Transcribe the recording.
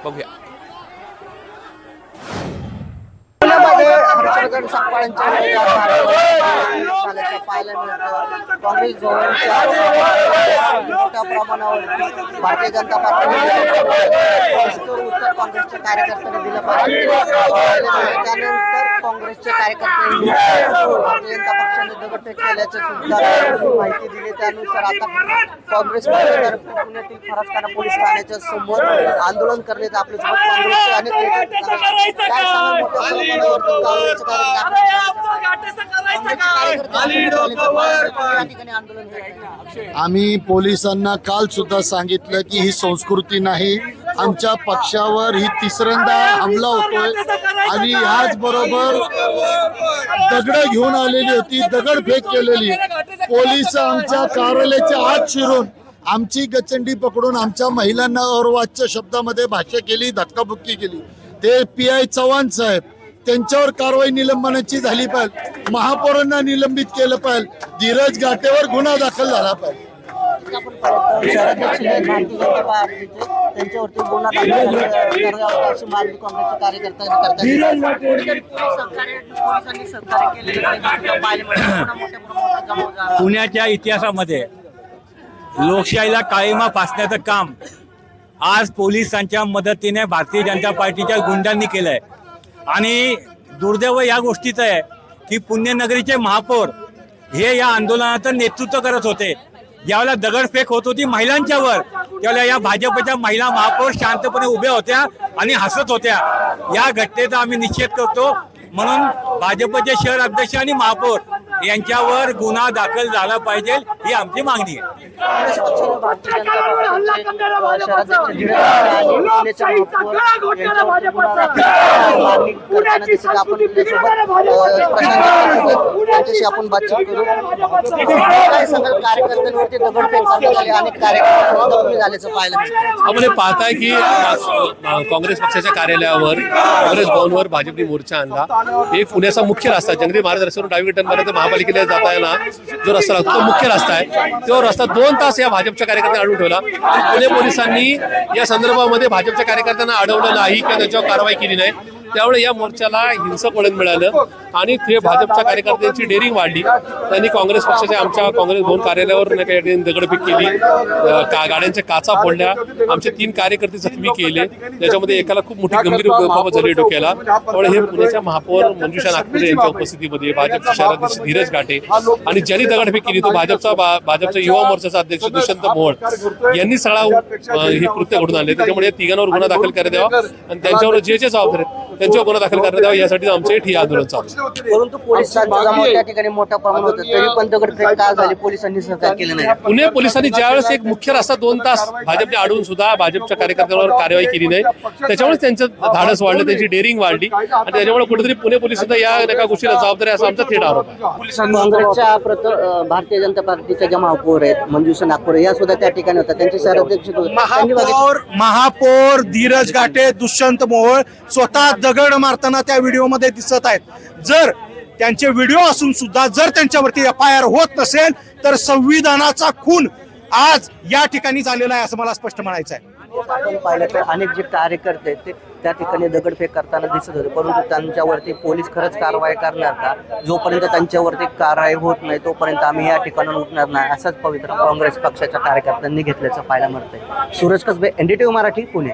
बघूया. हर्षवर्धन सकपाळांच्या झाल्याचं पाहायला मिळतं. काँग्रेस जवळच्या मोठ्या प्रमाणावर भारतीय जनता पार्टीने उत्तर काँग्रेसच्या कार्यकर्त्यांनी दिलं पाहिजे. त्यानंतर काँग्रेसच्या कार्यकर्त्यांनी भारतीय जनता पक्षाने दगडफेक केल्याचं सुद्धा माहिती दिली. त्यानुसार आता काँग्रेस पक्षातर्फे पुण्यातील फरसखाना पोलीस ठाण्याच्या समोर आंदोलन करण्यात आपल्यासोबत काँग्रेसचे अनेक नेते काय सांगा मोठ्या प्रमाणावर आम्ही पोलिसांना काल सुद्धा सांगितलं की ही संस्कृती नाही. आमच्या पक्षावर ही तिसऱ्यांदा हमला होतोय आणि याच बरोबर दगड घेऊन आलेली होती, दगडफेक केलेली. पोलीस आमच्या कार्यालयाच्या आत शिरून आमची गचंडी पकडून आमच्या महिलांना अर्वाच्य शब्दामध्ये भाष्य केली, धक्काबुक्की केली. ते PI चव्हाण साहेब त्यांच्यावर कारवाई निलंबनाची झाली पाहिजे. महापौरांना निलंबित केलं पाहिजे. धीरज घाटेवर गुन्हा दाखल झाला पाहिजे. त्यांच्यावरती गुन्हा दाखल करावा अशी मागणी काँग्रेसच्या कार्यकर्त्यांनी करतात. पुण्याच्या इतिहासामध्ये लोकशाहीला काळिमा फासण्याचं काम आज पोलिसांच्या मदतीने भारतीय जनता पार्टीच्या गुंडांनी केलंय. आणि दुर्दैव या गोष्टीचं आहे की पुण्यनगरीचे महापौर हे या आंदोलनाचं नेतृत्व करत होते. ज्यावेळेला दगडफेक होत होती महिलांच्यावर, त्यावेळेला या भाजपच्या महिला महापौर शांतपणे उभ्या होत्या आणि हसत होत्या. या घटनेचा आम्ही निषेध करतो. म्हणून भाजपचे शहर अध्यक्ष आणि महापौर यांच्यावर गुन्हा दाखल झाला पाहिजे ही आमची मागणी आहे. आपण बातचीत करू. काय सांगाल कार्यकर्त्यांवरती दगडफेक करण्यात आली, अनेक कार्यकर्ते झाल्याचं पाहायला मिळतं. आपण पाहताय की काँग्रेस पक्षाच्या कार्यालयावर काँग्रेस भवनवर भाजपने मोर्चा आणला. एक पुण्याचा मुख्य रस्ता जंगली महाराज रस्त्यावरून डावीकडे पर्यंत महापालिकेला जाता येणार जो रस्ता लागतो तो मुख्य रस्ता आहे. तो रस्ता 2 तास या भाजपच्या कार्यकर्त्यांनी अडवून ठेवला. पुणे पोलिसांनी या संदर्भामध्ये भाजपच्या कार्यकर्त्यांना अडवलं नाही किंवा त्यांच्यावर कारवाई केली नाही. त्यामुळे या मोर्चाला हिंसक वळण मिळालं आणि ते भाजपच्या कार्यकर्त्यांची डेअरिंग वाढली. त्यांनी काँग्रेस पक्षाच्या आमच्या काँग्रेस भवन कार्यालयावर दगडफेक केली, गाड्यांच्या काचा फोडल्या, आमचे 3 कार्यकर्ते जखमी केले. त्याच्यामध्ये एकाला खूप मोठी गंभीर दुखापत झाली डोक्याला. त्यामुळे हे पुण्याच्या महापौर मंजुषा नागपुरे यांच्या उपस्थितीमध्ये भाजपचे शहराध्यक्ष धीरज घाटे आणि ज्यांनी दगडफेक केली तो भाजपचा युवा मोर्चाचा अध्यक्ष दुष्यंत मोहोळ यांनी सगळा हे कृत्य घडून आणले. त्याच्यामुळे या तिघांवर गुन्हा दाखल करण्यात यावा आणि त्यांच्यावर जे जबाबदार आहेत त्यांच्यावर गुन्हा दाखल करण्यात यावा यासाठी आमचे हे आंदोलन चालू आहे. परंतु पोलिसांचा जमाव त्या ठिकाणी मोठ्या प्रमाणात होता, तरी पण दगडफेक का झाली पोलिसांनी सहकार्य केलं नाही. पुणे पोलिसांनी ज्यावेळेस एक मुख्य रस्ता 2 तास भाजपने अडवून सुद्धा भाजपच्या कार्यकर्त्यांवर कारवाई केली नाही, त्याच्यामुळे त्यांचं धाडस वाढलं, त्यांची डेअरिंग वाढली आणि त्याच्यामुळे कुठेतरी पुणे पोलीस सुद्धा या एका गोष्टीला जबाबदारी असा आमचा थेट आरोप आहे. काँग्रेसच्या भारतीय जनता पार्टीच्या ज्या महापौर आहेत मंजुषा नागपुरे या सुद्धा त्या ठिकाणी होत्या. त्यांचे शहराध्यक्ष महापौर धीरज घाटे, दुष्यंत मोहोळ स्वतः दगड मारताना त्या व्हिडिओमध्ये दिसत आहेत. जर त्यांचे व्हिडिओ असून सुद्धा जर त्यांच्यावरती FIR होत नसेल तर संविधानाचा खून आज या ठिकाणी झालेला आहे असं मला स्पष्ट म्हणायचं आहे. आपण पाहिलं तर अनेक जे कार्यकर्ते आहेत ते त्या ठिकाणी दगडफेक करताना दिसत होते, परंतु त्यांच्यावरती पोलीस खरंच कारवाई करणार का? जोपर्यंत त्यांच्यावरती कारवाई होत नाही तोपर्यंत आम्ही या ठिकाणाहून उठणार नाही असाच पवित्रा काँग्रेस पक्षाच्या कार्यकर्त्यांनी घेतल्याचं पाहायला मिळतंय. सूरज कसबे, NDTV मराठी, पुणे.